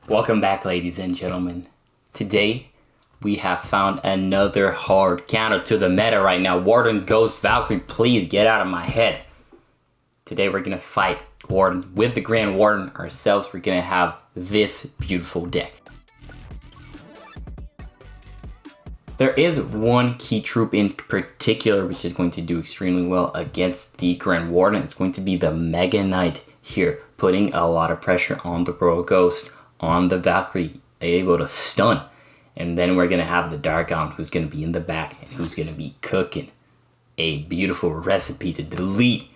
Welcome back, ladies and gentlemen. Today, we have found another hard counter to the meta right now. Warden, Ghost, Valkyrie, please get out of my head. Today, we're going to fight Warden with the Grand Warden ourselves. We're going to have this beautiful deck. There is one key troop in particular which is going to do extremely well against the Grand Warden. It's going to be the Mega Knight here, putting a lot of pressure on the Royal Ghost, on the Valkyrie, able to stun. And then we're going to have the Dark Gown who's going to be in the back and who's going to be cooking a beautiful recipe to delete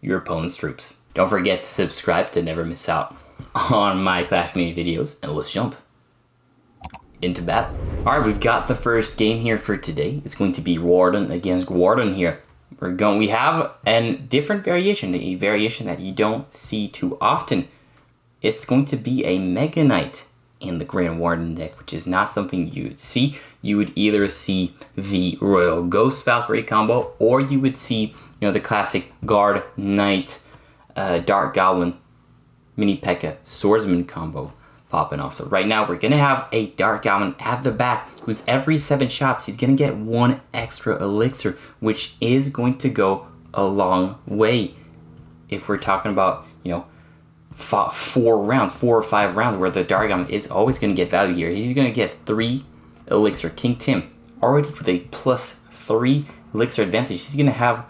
your opponent's troops. Don't forget to subscribe to never miss out on my classmate videos, and let's jump into battle. Alright, we've got the first game here for today. It's going to be Warden against Warden here. We have a different variation, a variation that you don't see too often. It's going to be a Mega Knight in the Grand Warden deck, which is not something you would see. You would either see the Royal Ghost Valkyrie combo, or you would see, the classic Guard Knight, Dark Goblin, Mini P.E.K.K.A. Swordsman combo popping off. So right now we're gonna have a Dark Goblin at the back who's every 7 shots he's gonna get 1 extra elixir, which is going to go a long way if we're talking about 4 or 5 rounds where the Dark Goblin is always gonna get value here. He's gonna get 3 elixir. King Tim already with a +3 elixir advantage. He's gonna have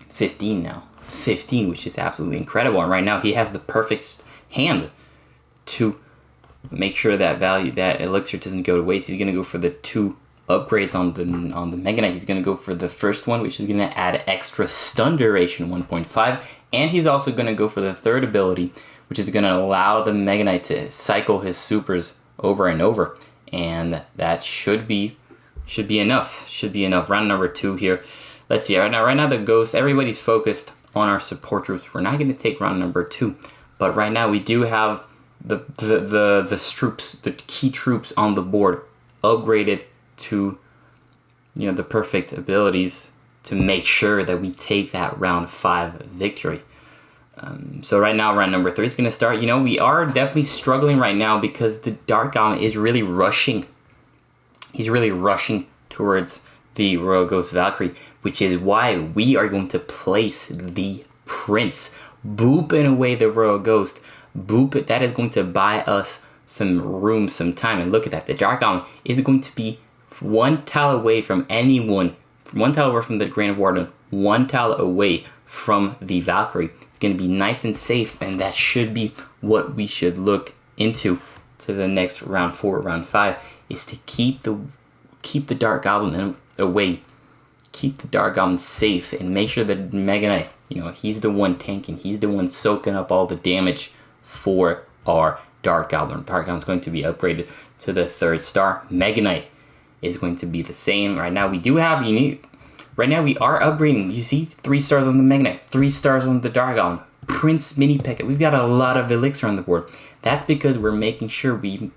15 now. 15, which is absolutely incredible. And right now he has the perfect hand to make sure that elixir doesn't go to waste. He's gonna go for the 2 upgrades on the Mega Knight. He's gonna go for the first one, which is gonna add extra stun duration 1.5, and he's also gonna go for the third ability, which is gonna allow the Mega Knight to cycle his supers over and over, and that should be enough. Should be enough. Round number 2 here. Let's see. Right now the Ghost. Everybody's focused on our support troops. We're not gonna take round number 2, but right now we do have the troops, the key troops on the board upgraded to the perfect abilities to make sure that we take that round 5 victory. So right now round number 3 is going to start. We are definitely struggling right now because the Dark Goblin is really rushing. He's really rushing towards the Royal Ghost Valkyrie, which is why we are going to place the Prince, booping away the Royal Ghost. Boop it. That is going to buy us some room, some time. And look at that. The Dark Goblin is going to be 1 tile away from anyone. 1 tile away from the Grand Warden. 1 tile away from the Valkyrie. It's going to be nice and safe. And that should be what we should look into to the next round 4, round 5. Is to keep the Dark Goblin away. Keep the Dark Goblin safe. And make sure that Mega Knight, he's the one tanking. He's the one soaking up all the damage for our Dark Goblin. Dark Goblin is going to be upgraded to the 3rd star. Mega Knight is going to be the same. Right now we do have right now we are upgrading. You see 3 stars on the Mega Knight, 3 stars on the Dark Goblin, Prince Mini P.E.K.K.A. We've got a lot of elixir on the board. That's because we're making sure we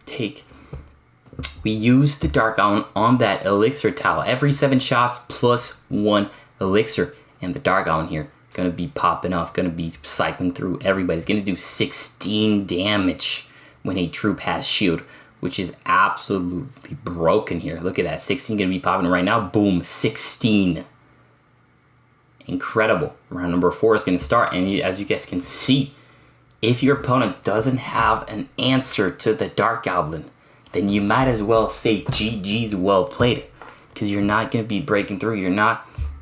use the Dark Goblin on that elixir tile every 7 shots plus 1 elixir, and the Dark Goblin here gonna be popping off, gonna be cycling through everybody. It's gonna do 16 damage when a troop has shield, which is absolutely broken here. Look at that, 16 gonna be popping right now. Boom, 16. Incredible. Round number 4 is gonna start, and as you guys can see, if your opponent doesn't have an answer to the Dark Goblin, then you might as well say GG's well played, because you're not gonna be breaking through.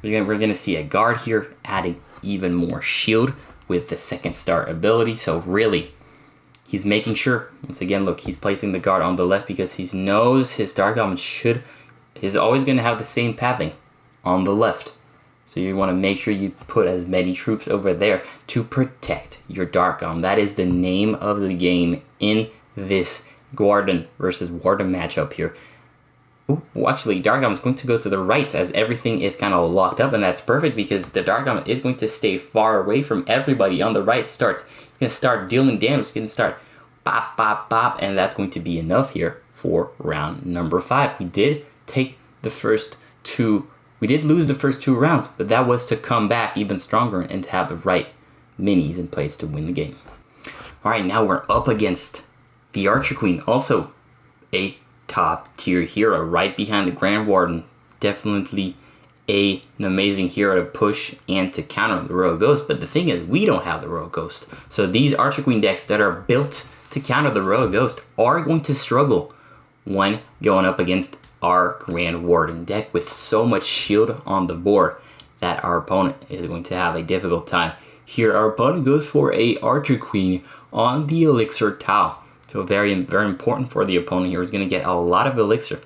We're gonna see a guard here adding even more shield with the 2nd star ability. So really, he's making sure, once again, look, he's placing the guard on the left because he knows his Dark Goblin is always going to have the same pathing on the left. So you want to make sure you put as many troops over there to protect your Dark Goblin. That is the name of the game in this Warden versus Warden matchup here. Ooh, well, actually, Dark Goblin is going to go to the right as everything is kind of locked up, and that's perfect because the Dark Goblin is going to stay far away from everybody on the right. He's going to start dealing damage. He's going to start pop, pop, pop, and that's going to be enough here for round number 5. We did lose the first 2 rounds, but that was to come back even stronger and to have the right minis in place to win the game. All right, now we're up against The Archer Queen, also a top tier hero right behind the Grand Warden. Definitely an amazing hero to push and to counter the Royal Ghost. But the thing is, we don't have the Royal Ghost. So these Archer Queen decks that are built to counter the Royal Ghost are going to struggle when going up against our Grand Warden deck with so much shield on the board that our opponent is going to have a difficult time. Here, our opponent goes for a Archer Queen on the Elixir Tau. So very, very important for the opponent here. He's going to get a lot of Elixir.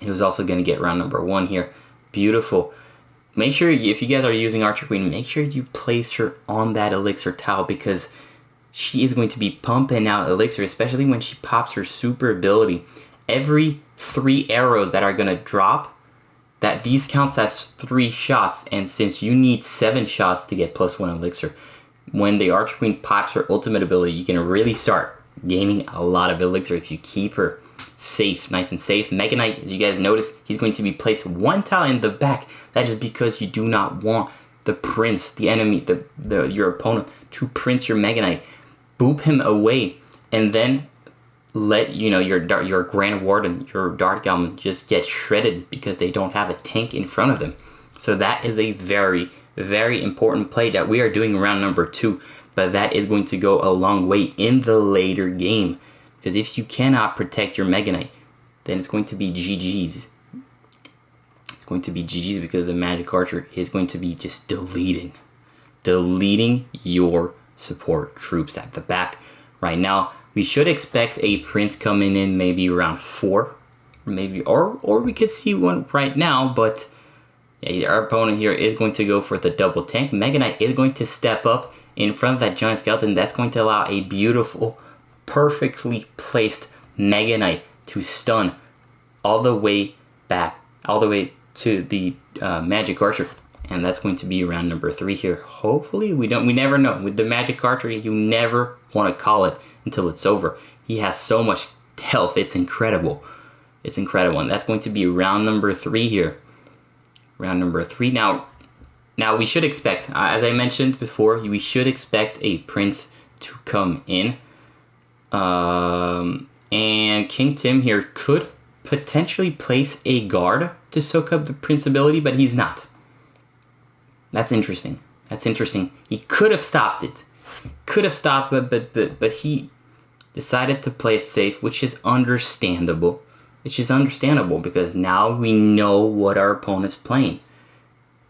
He was also going to get round number 1 here. Beautiful. Make sure, if you guys are using Archer Queen, make sure you place her on that Elixir Tau, because she is going to be pumping out Elixir, especially when she pops her super ability. Every 3 arrows that are going to drop, that these counts as 3 shots, and since you need 7 shots to get +1 Elixir, when the Archer Queen pops her ultimate ability, you can really start gaining a lot of Elixir if you keep her safe, nice and safe. Mega Knight, as you guys notice, he's going to be placed 1 tile in the back. That is because you do not want the prince, the enemy, your opponent, to prince your Mega Knight. Boop him away, and then let your Grand Warden, your Dark Goblin, just get shredded because they don't have a tank in front of them. So that is a very, very important play that we are doing round number 2. But that is going to go a long way in the later game. Because if you cannot protect your Mega Knight, then it's going to be GG's. It's going to be GG's because the Magic Archer is going to be just deleting your support troops at the back. Right now, we should expect a Prince coming in maybe around 4. Maybe, or we could see one right now, but yeah, our opponent here is going to go for the double tank. Mega Knight is going to step up in front of that giant skeleton. That's going to allow a beautiful, perfectly placed Mega Knight to stun all the way back, all the way to the Magic Archer. And that's going to be round number 3 here. Hopefully, we never know. With the Magic Archer, you never want to call it until it's over. He has so much health, it's incredible. It's incredible. And that's going to be round number 3 here. Round number 3. Now we should expect, as I mentioned before, we should expect a Prince to come in. And King Tim here could potentially place a guard to soak up the Prince ability, but he's not. That's interesting. That's interesting. He could have stopped it. Could have stopped, but he decided to play it safe, which is understandable. Which is understandable because now we know what our opponent's playing.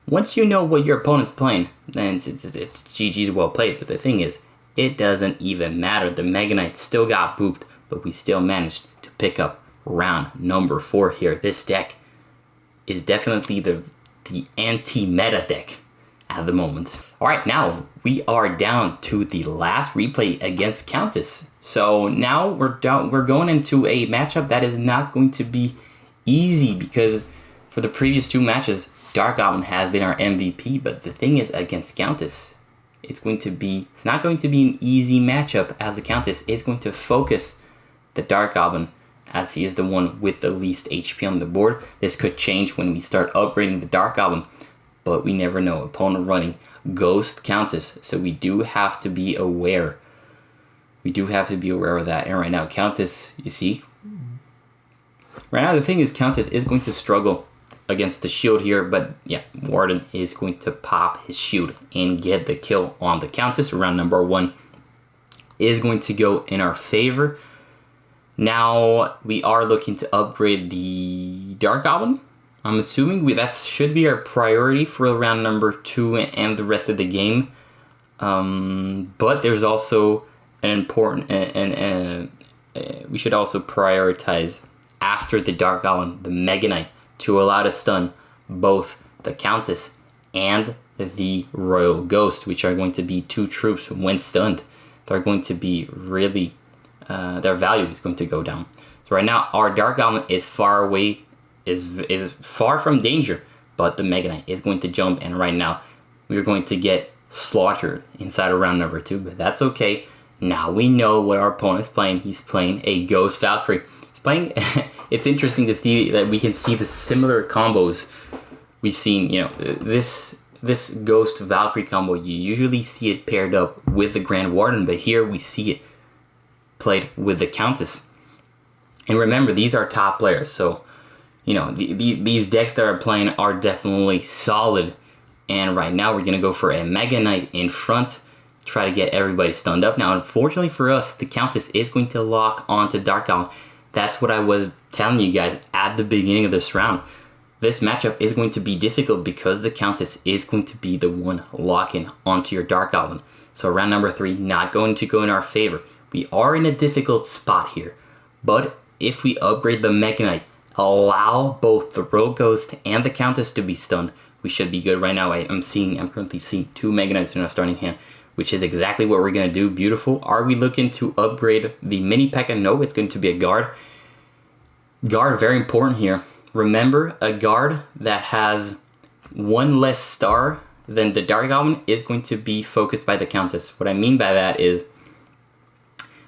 Once you know what your opponent's playing, then it's GG's well played. But the thing is, it doesn't even matter. The Mega Knight still got booped, but we still managed to pick up round number 4 here. This deck is definitely the anti-meta deck at the moment. All right, now we are down to the last replay against Countess. So now we're going into a matchup that is not going to be easy because for the previous 2 matches, Dark Goblin has been our MVP, but the thing is against Countess, it's not going to be an easy matchup as the Countess is going to focus the Dark Goblin as he is the one with the least HP on the board. This could change when we start upgrading the Dark Goblin, but we never know. Opponent running Ghost Countess, so we do have to be aware. We do have to be aware of that. And right now, Countess, you see, right now the thing is Countess is going to struggle against the shield here, but yeah, Warden is going to pop his shield and get the kill on the Countess. Round number 1 is going to go in our favor. Now we are looking to upgrade the Dark Goblin. I'm assuming that should be our priority for round number 2 and the rest of the game. But there's also an important, we should also prioritize after the Dark Goblin, the Mega Knight, to allow to stun both the Countess and the Royal Ghost, which are going to be 2 troops when stunned. They're going to be really, their value is going to go down. So right now, our Dark Goblin is far away, is far from danger, but the Mega Knight is going to jump, and right now, we're going to get slaughtered inside of round number 2, but that's okay. Now we know what our opponent's playing. He's playing a Ghost Valkyrie. He's playing, it's interesting to see that we can see the similar combos we've seen, this Ghost Valkyrie combo, you usually see it paired up with the Grand Warden, but here we see it played with the Countess. And remember, these are top players, so you know these decks that are playing are definitely solid. And right now we're gonna go for a Mega Knight in front, try to get everybody stunned up. Now, unfortunately for us, the Countess is going to lock onto Dark Goblin. That's what I was telling you guys at the beginning of this round. This matchup is going to be difficult because the Countess is going to be the one locking onto your Dark Goblin. So round number 3, not going to go in our favor. We are in a difficult spot here, but if we upgrade the Mega Knight, allow both the Rogue Ghost and the Countess to be stunned, we should be good. Right now I'm currently seeing 2 Mega Knights in our starting hand, which is exactly what we're gonna do. Beautiful. Are we looking to upgrade the mini P.E.K.K.A? No, it's going to be a guard. Guard, very important here. Remember, a guard that has 1 less star than the Dark Goblin is going to be focused by the Countess. What I mean by that is,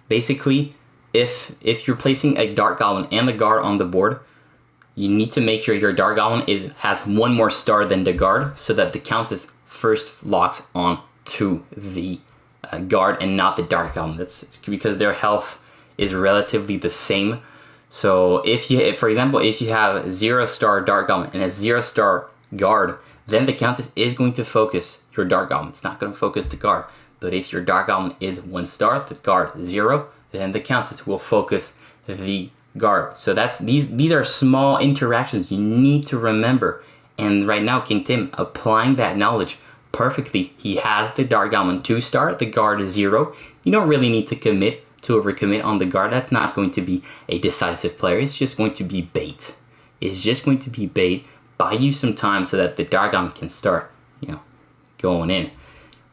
basically, if you're placing a Dark Goblin and the guard on the board, you need to make sure your Dark Goblin has 1 more star than the guard, so that the Countess first locks on to the guard and not the Dark Goblin. That's because their health is relatively the same. So if for example, if you have 0-star Dark Goblin and a 0-star guard, then the Countess is going to focus your Dark Goblin. It's not going to focus the guard. But if your Dark Goblin is 1-star, the guard 0, then the Countess will focus the guard. So these are small interactions you need to remember. And right now, King Tim applying that knowledge perfectly. He has the Dark Goblin 2-star, the guard is 0. You don't really need to overcommit on the guard. That's not going to be a decisive player. It's just going to be bait. It's just going to be bait. Buy you some time so that the Dark Goblin can start, going in.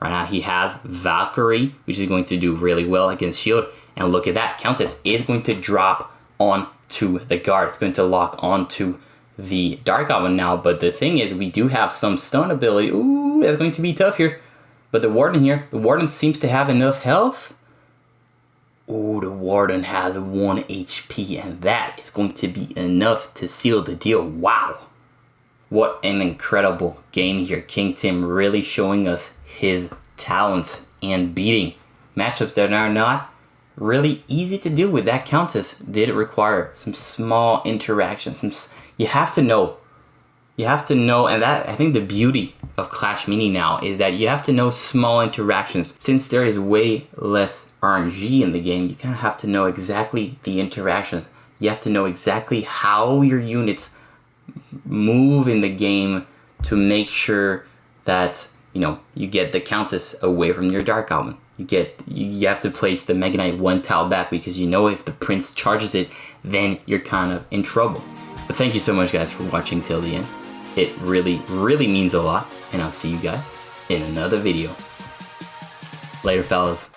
Right now he has Valkyrie, which is going to do really well against shield. And look at that, Countess is going to drop onto the guard. It's going to lock onto the Dark Goblin now, but the thing is, we do have some stun ability. Ooh, that's going to be tough here. But the Warden seems to have enough health. Ooh, the Warden has 1 HP, and that is going to be enough to seal the deal. Wow. What an incredible game here. King Tim really showing us his talents and beating matchups that are not really easy to do with. That Countess did require some small interactions. You have to know, and that, I think the beauty of Clash Mini now is that you have to know small interactions. Since there is way less RNG in the game, you kind of have to know exactly the interactions. You have to know exactly how your units move in the game to make sure that you get the Countess away from your Dark Goblin. You have to place the Mega Knight 1 tile back, because if the Prince charges it, then you're kind of in trouble. But thank you so much, guys, for watching till the end. It really, really means a lot, and I'll see you guys in another video. Later, fellas.